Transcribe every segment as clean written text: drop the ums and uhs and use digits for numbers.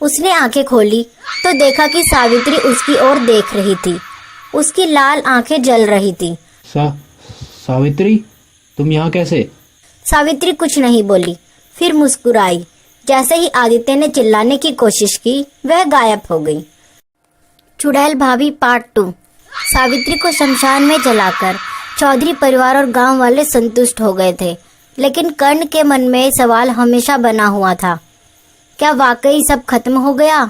उसने आंखें खोली तो देखा कि सावित्री उसकी ओर देख रही थी। उसकी लाल आंखें जल रही थी। सावित्री, तुम यहाँ कैसे? सावित्री कुछ नहीं बोली, फिर मुस्कुराई। जैसे ही आदित्य ने चिल्लाने की कोशिश की, वह गायब हो गई। चुड़ैल भाभी पार्ट 2। सावित्री को शमशान में जलाकर चौधरी परिवार और गांव वाले संतुष्ट हो गए थे, लेकिन कर्ण के मन में सवाल हमेशा बना हुआ था, क्या वाकई सब खत्म हो गया?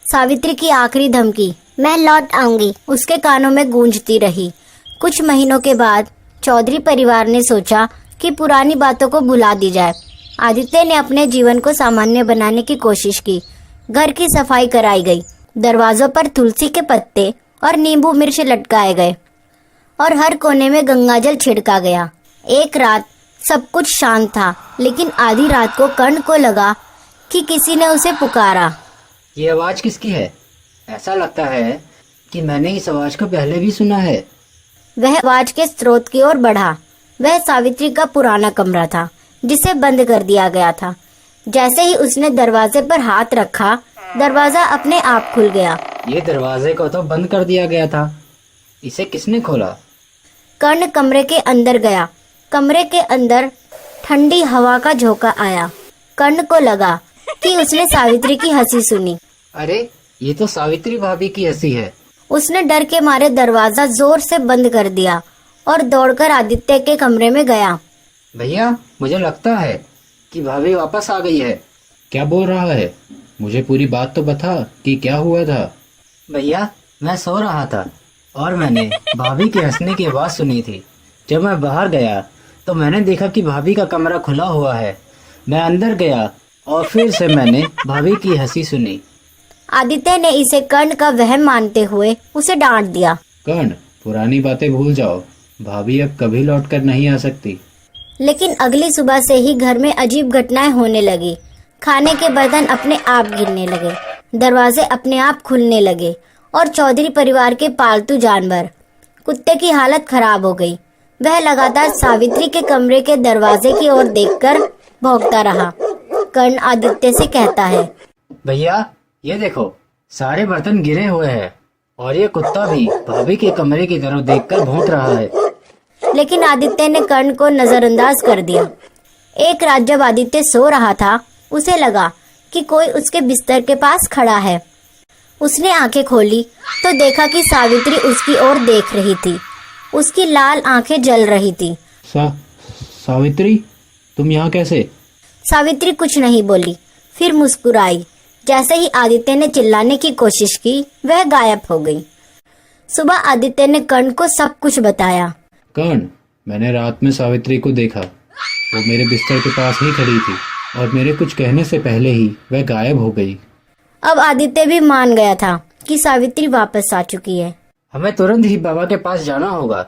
सावित्री की आखिरी धमकी, मैं लौट आऊंगी, उसके कानों में गूंजती रही। कुछ महीनों के बाद चौधरी परिवार ने सोचा कि पुरानी बातों को भुला दी जाए। आदित्य ने अपने जीवन को सामान्य बनाने की कोशिश की। घर की सफाई कराई गई, दरवाजों पर तुलसी के पत्ते और नींबू मिर्च लटकाए गए और हर कोने में गंगाजल छिड़का गया। एक रात सब कुछ शांत था, लेकिन आधी रात को कर्ण को लगा कि किसी ने उसे पुकारा। ये आवाज किसकी है? ऐसा लगता है कि मैंने इस आवाज को पहले भी सुना है। वह आवाज के स्रोत की ओर बढ़ा। वह सावित्री का पुराना कमरा था, जिसे बंद कर दिया गया था। जैसे ही उसने दरवाजे पर हाथ रखा, दरवाजा अपने आप खुल गया। ये दरवाजे को तो बंद कर दिया गया था, इसे किसने खोला? कर्ण कमरे के अंदर गया। कमरे के अंदर ठंडी हवा का झोंका आया। कर्ण को लगा कि उसने सावित्री की हंसी सुनी। अरे, ये तो सावित्री भाभी की हंसी है। उसने डर के मारे दरवाजा जोर से बंद कर दिया और दौड़कर आदित्य के कमरे में गया। भैया, मुझे लगता है कि भाभी वापस आ गई है। क्या बोल रहा है? मुझे पूरी बात तो बता कि क्या हुआ था। भैया, मैं सो रहा था और मैंने भाभी के हंसने की आवाज सुनी थी। जब मैं बाहर गया तो मैंने देखा कि भाभी का कमरा खुला हुआ है। मैं अंदर गया और फिर से मैंने भाभी की हंसी सुनी। आदित्य ने इसे कर्ण का वहम मानते हुए उसे डांट दिया। कर्ण, पुरानी बातें भूल जाओ, भाभी अब कभी लौटकर नहीं आ सकती। लेकिन अगली सुबह से ही घर में अजीब घटनाएं होने लगी। खाने के बर्तन अपने आप गिरने लगे, दरवाजे अपने आप खुलने लगे और चौधरी परिवार के पालतू जानवर कुत्ते की हालत खराब हो गई। वह लगातार सावित्री के कमरे के दरवाजे की ओर देखकर भौंकता रहा। कर्ण आदित्य से कहता है, भैया, ये देखो, सारे बर्तन गिरे हुए हैं और ये कुत्ता भी भाभी के कमरे की तरफ देखकर भौंक रहा है। लेकिन आदित्य ने कर्ण को नजरअंदाज कर दिया। एक रात जब आदित्य सो रहा था, उसे लगा कि कोई उसके बिस्तर के पास खड़ा है। उसने आंखें खोली तो देखा कि सावित्री उसकी ओर देख रही थी। उसकी लाल आंखें जल रही थी। सावित्री, तुम यहाँ कैसे? सावित्री कुछ नहीं बोली, फिर मुस्कुराई। जैसे ही आदित्य ने चिल्लाने की कोशिश की, वह गायब हो गई। सुबह आदित्य ने कर्ण को सब कुछ बताया। कर्ण, मैंने रात में सावित्री को देखा। वो मेरे बिस्तर के पास ही खड़ी थी और मेरे कुछ कहने से पहले ही वह गायब हो गई। अब आदित्य भी मान गया था कि सावित्री वापस आ चुकी है। हमें तुरंत ही बाबा के पास जाना होगा।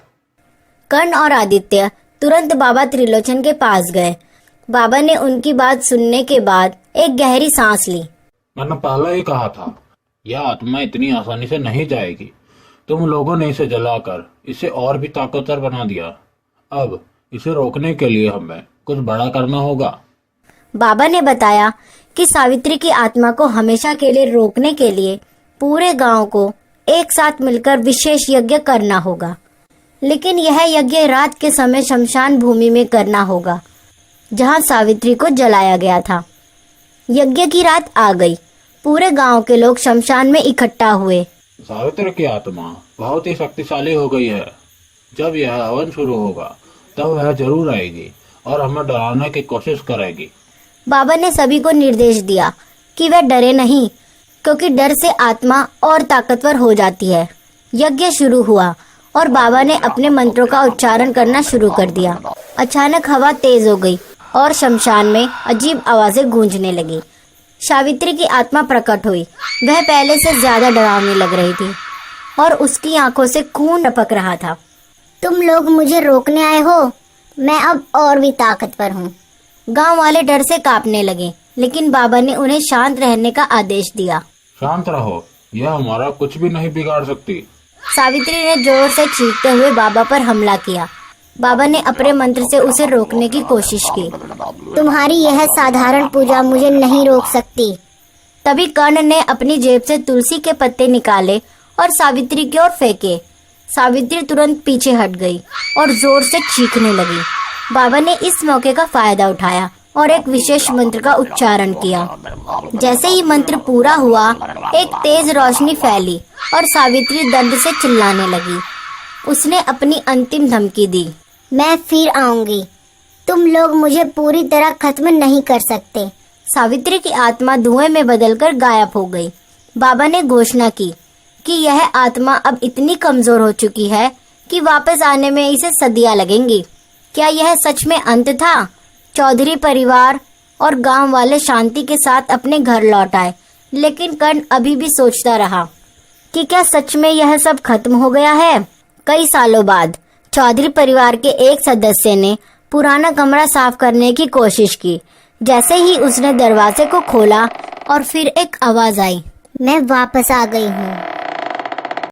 कर्ण और आदित्य तुरंत बाबा त्रिलोचन के पास गए। बाबा ने उनकी बात सुनने के बाद एक गहरी सांस ली। मैंने पहले ही कहा था, यह आत्मा इतनी आसानी से नहीं जाएगी। तुम लोगों ने इसे जलाकर इसे और भी ताकतवर बना दिया। अब इसे रोकने के लिए हमें कुछ बड़ा करना होगा। बाबा ने बताया कि सावित्री की आत्मा को हमेशा के लिए रोकने के लिए पूरे गांव को एक साथ मिलकर विशेष यज्ञ करना होगा। लेकिन यह यज्ञ रात के समय शमशान भूमि में करना होगा, जहां सावित्री को जलाया गया था। यज्ञ की रात आ गई। पूरे गांव के लोग शमशान में इकट्ठा हुए। सावित्री की आत्मा बहुत ही शक्तिशाली हो गई है। जब यह हवन शुरू होगा तब वह जरूर आएगी और हमें डराने की कोशिश करेगी। बाबा ने सभी को निर्देश दिया कि वे डरे नहीं, क्योंकि डर से आत्मा और ताकतवर हो जाती है। यज्ञ शुरू हुआ और बाबा ने अपने मंत्रों का उच्चारण करना शुरू कर दिया। अचानक हवा तेज हो गई और शमशान में अजीब आवाजें गूंजने लगी। सावित्री की आत्मा प्रकट हुई। वह पहले से ज्यादा डरावनी लग रही थी और उसकी आंखों से खून टपक रहा था। तुम लोग मुझे रोकने आए हो? मैं अब और भी ताकतवर हूँ। गांव वाले डर से कांपने लगे, लेकिन बाबा ने उन्हें शांत रहने का आदेश दिया। शांत रहो, यह हमारा कुछ भी नहीं बिगाड़ सकती। सावित्री ने जोर से चीखते हुए बाबा पर हमला किया। बाबा ने अपने मंत्र से उसे रोकने की कोशिश की। तुम्हारी यह साधारण पूजा मुझे नहीं रोक सकती। तभी कर्ण ने अपनी जेब से तुलसी के पत्ते निकाले और सावित्री की ओर फेंके। सावित्री तुरंत पीछे हट गई और जोर से चीखने लगी। बाबा ने इस मौके का फायदा उठाया और एक विशेष मंत्र का उच्चारण किया। जैसे ही मंत्र पूरा हुआ, एक तेज रोशनी फैली और सावित्री दर्द से चिल्लाने लगी। उसने अपनी अंतिम धमकी दी, मैं फिर आऊंगी, तुम लोग मुझे पूरी तरह खत्म नहीं कर सकते। सावित्री की आत्मा धुएं में बदलकर गायब हो गई। बाबा ने घोषणा की कि यह आत्मा अब इतनी कमजोर हो चुकी है कि वापस आने में इसे सदियां लगेंगी। क्या यह सच में अंत था? चौधरी परिवार और गांव वाले शांति के साथ अपने घर लौट आए, लेकिन कर्ण अभी भी सोचता रहा कि क्या सच में यह सब खत्म हो गया है। कई सालों बाद चौधरी परिवार के एक सदस्य ने पुराना कमरा साफ करने की कोशिश की। जैसे ही उसने दरवाजे को खोला और फिर एक आवाज आई, मैं वापस आ गई हूँ।